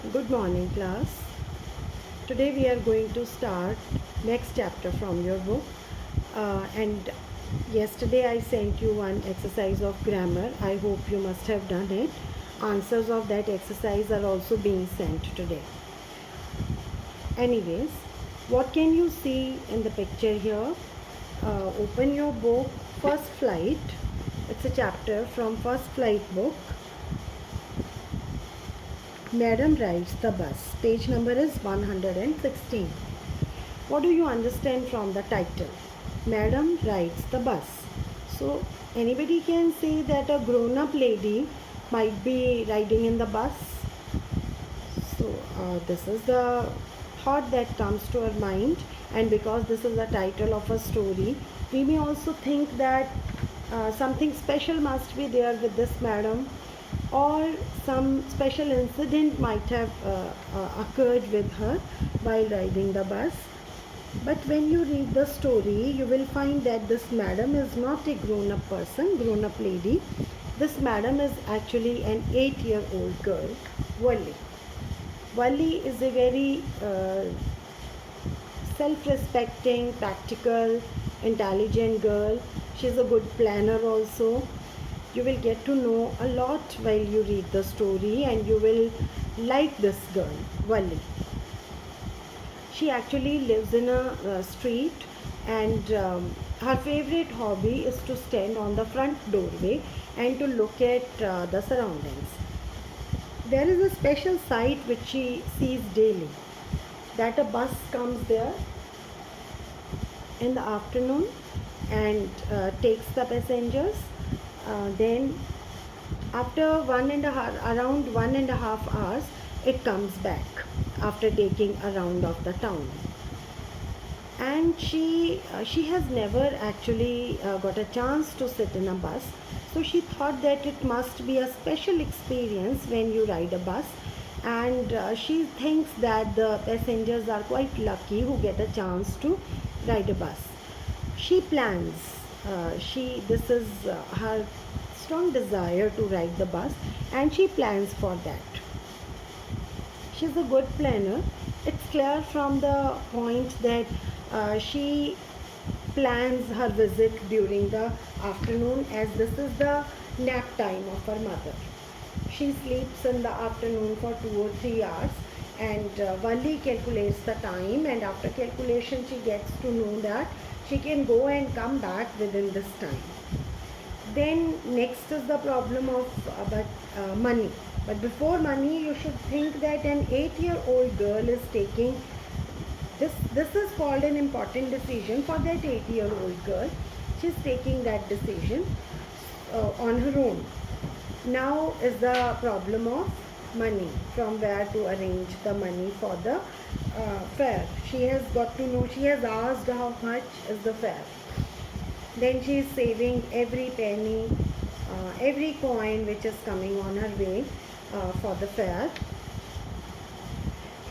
Good morning, class. Today we are going to start next chapter from your book. And yesterday I sent you one exercise of grammar. I hope you must have done it. Answers of that exercise are also being sent today. Anyways, what can you see in the picture here? Open your book, First Flight. It's a chapter from First Flight book. Madam rides the bus. Page number is 116. What do you understand from the title? Madam rides the bus. So, anybody can say that a grown up lady might be riding in the bus. So, this is the thought that comes to our mind, and because this is the title of a story, we may also think that something special must be there with this madam, or some special incident might have occurred with her while riding the bus. But when you read the story, you will find that this madam is not a grown up person, grown up lady. This madam is actually an 8-year-old girl, Wally. Wally is a very self respecting, practical, intelligent girl. She's a good planner also. You will get to know a lot while you read the story, and you will like this girl, Wally. She actually lives in a street, and her favorite hobby is to stand on the front doorway and to look at the surroundings. There is a special sight which she sees daily, that a bus comes there in the afternoon and takes the passengers. Then after around 1.5 hours, it comes back after taking a round of the town. And she has never actually got a chance to sit in a bus, so she thought that it must be a special experience when you ride a bus, and she thinks that the passengers are quite lucky who get a chance to ride a bus. She plans. This is her strong desire to ride the bus, and she plans for that. She's a good planner. It's clear from the point that she plans her visit during the afternoon, as this is the nap time of her mother. She sleeps in the afternoon for 2 or 3 hours, and Valli calculates the time, and after calculation she gets to know that she can go and come back within this time. Then next is the problem of money. But before money, you should think that an 8-year-old girl is taking this is called an important decision for that 8-year-old girl. She's taking that decision on her own. Now is the problem of money, from where to arrange the money for the fare. She has got to know, she has asked how much is the fare. Then she is saving every penny, every coin which is coming on her way for the fare.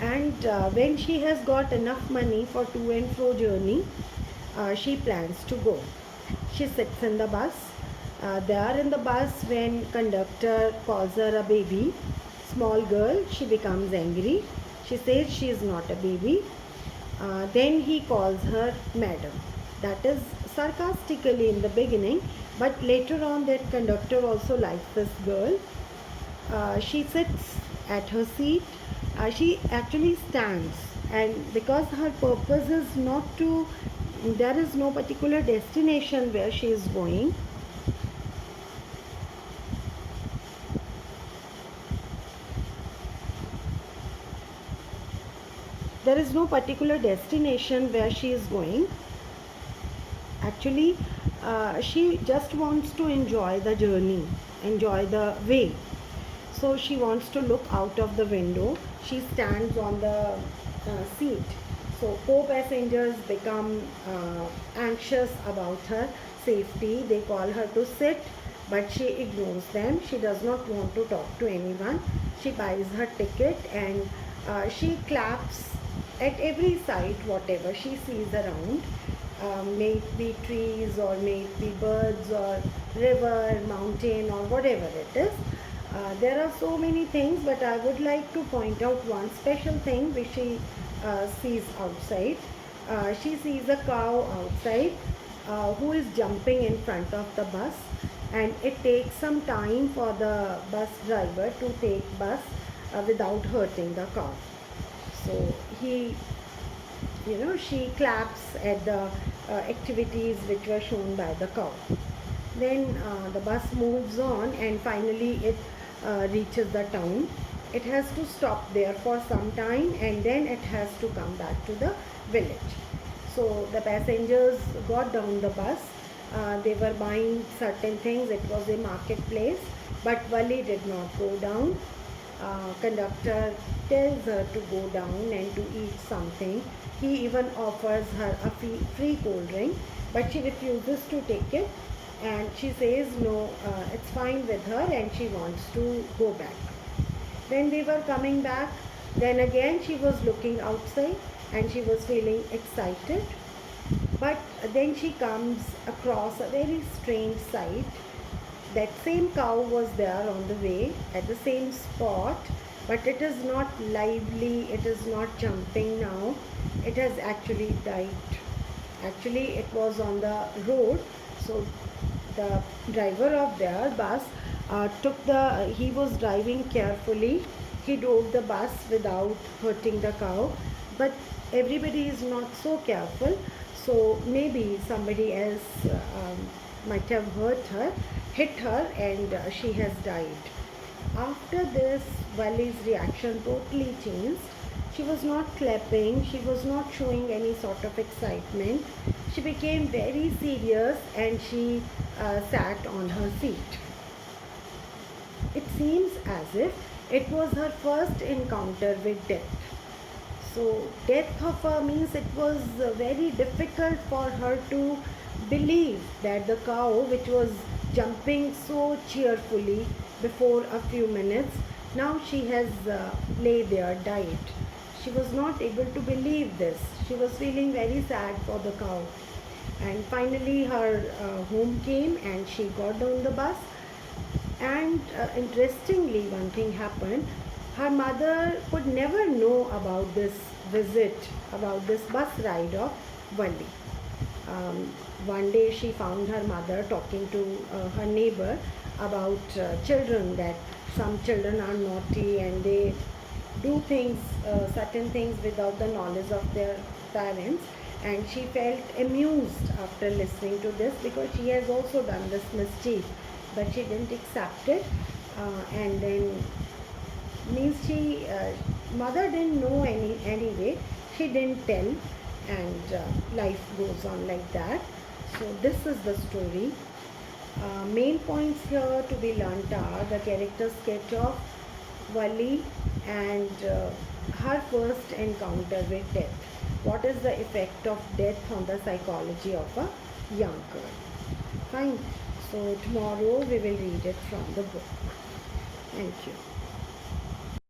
And when she has got enough money for to and fro journey, she plans to go. She sits in the bus. There in the bus, when conductor calls her a baby, small girl, she becomes angry. She says she is not a baby. Then he calls her madam. That is sarcastically in the beginning, but later on that conductor also likes this girl. She sits at her seat. She actually stands, and because her purpose is not to, there is no particular destination where she is going. There is no particular destination where she is going. Actually, she just wants to enjoy the journey, enjoy the way. So she wants to look out of the window. She stands on the seat. So co-passengers become anxious about her safety. They call her to sit, but she ignores them. She does not want to talk to anyone. She buys her ticket, and she claps at every sight, whatever she sees around. May it be trees, or may it be birds, or river, mountain, or whatever it is. There are so many things, but I would like to point out one special thing which she sees outside. She sees a cow outside who is jumping in front of the bus, and it takes some time for the bus driver to take bus without hurting the cow. So she claps at the activities which were shown by the cow. Then the bus moves on, and finally it reaches the town. It has to stop there for some time, and then it has to come back to the village. So the passengers got down the bus. They were buying certain things. It was a marketplace, but Wali did not go down. Conductor tells her to go down and to eat something. He even offers her a free cold drink, but she refuses to take it, and she says no, it's fine with her, and she wants to go back. When they were coming back, then again she was looking outside and she was feeling excited. But then she comes across a very strange sight. That same cow was there on the way at the same spot, but it is not lively, it is not jumping now, it has actually died. Actually, it was on the road. So the driver of their bus he was driving carefully. He drove the bus without hurting the cow, but everybody is not so careful. So maybe somebody else might have hit her, and she has died. After this, Vali's reaction totally changed. She was not clapping, she was not showing any sort of excitement. She became very serious, and she sat on her seat. It seems as if it was her first encounter with death. So, death of her means it was very difficult for her to believe that the cow, which was jumping so cheerfully before a few minutes, now she has lay there, died. She was not able to believe this. She was feeling very sad for the cow. And finally, her home came, and she got down the bus. And interestingly, one thing happened. Her mother could never know about this visit, about this bus ride of Wali. One day she found her mother talking to her neighbor about children, that some children are naughty and they do things, certain things without the knowledge of their parents. And she felt amused after listening to this, because she has also done this mischief, but she didn't accept it. And then means mother didn't know anyway. She didn't tell, and life goes on like that. So this is the story. Main points here to be learnt are the character sketch of Wali, and her first encounter with death. What is the effect of death on the psychology of a young girl? Fine. So tomorrow we will read it from the book. Thank you.